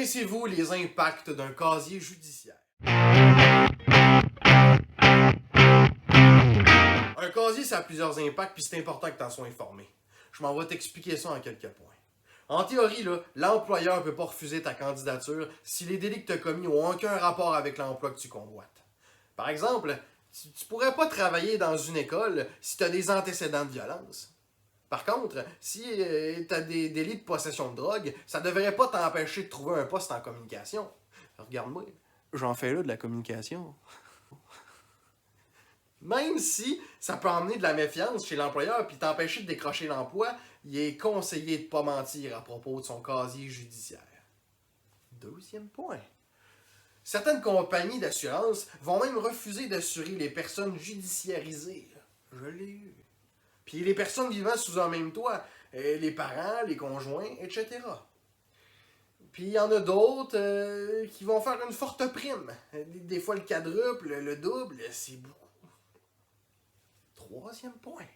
Connaissez-vous les impacts d'un casier judiciaire? Un casier, ça a plusieurs impacts, puis c'est important que tu en sois informé. Je m'en vais t'expliquer ça en quelques points. En théorie, l'employeur ne peut pas refuser ta candidature si les délits que tu as commis n'ont aucun rapport avec l'emploi que tu convoites. Par exemple, tu ne pourrais pas travailler dans une école si tu as des antécédents de violence. Par contre, si tu as des délits de possession de drogue, ça ne devrait pas t'empêcher de trouver un poste en communication. Regarde-moi, j'en fais là de la communication. Même si ça peut emmener de la méfiance chez l'employeur puis t'empêcher de décrocher l'emploi, il est conseillé de ne pas mentir à propos de son casier judiciaire. Deuxième point. Certaines compagnies d'assurance vont même refuser d'assurer les personnes judiciarisées. Je l'ai eu. Puis les personnes vivant sous un même toit, les parents, les conjoints, etc. Puis il y en a d'autres qui vont faire une forte prime. Des fois le quadruple, le double, c'est beaucoup. Troisième point.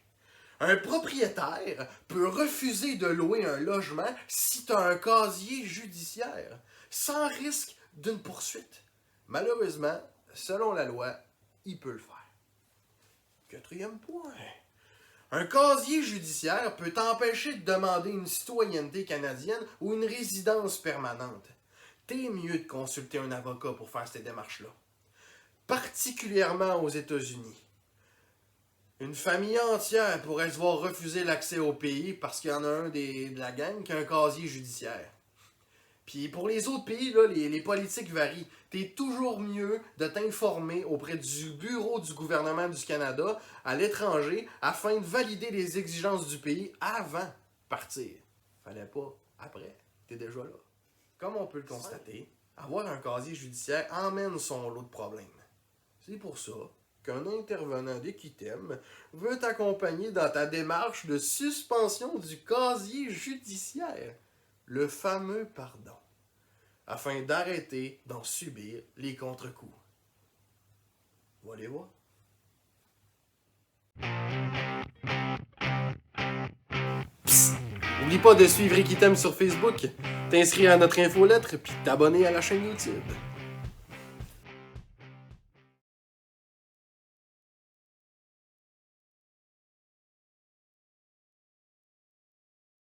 Un propriétaire peut refuser de louer un logement si tu as un casier judiciaire, sans risque d'une poursuite. Malheureusement, selon la loi, il peut le faire. Quatrième point. Un casier judiciaire peut t'empêcher de demander une citoyenneté canadienne ou une résidence permanente. T'es mieux de consulter un avocat pour faire ces démarches-là. Particulièrement aux États-Unis. Une famille entière pourrait se voir refuser l'accès au pays parce qu'il y en a un de la gang qui a un casier judiciaire. Puis pour les autres pays, là, les politiques varient. T'es toujours mieux de t'informer auprès du bureau du gouvernement du Canada à l'étranger afin de valider les exigences du pays avant de partir. Fallait pas après, t'es déjà là. Comme on peut le constater, avoir un casier judiciaire emmène son lot de problèmes. C'est pour ça qu'un intervenant d'Équitem veut t'accompagner dans ta démarche de suspension du casier judiciaire, le fameux pardon, afin d'arrêter d'en subir les contre-coups. Vous allez voir. Psst! N'oublie pas de suivre Équitem sur Facebook, t'inscrire à notre infolettre puis t'abonner à la chaîne YouTube.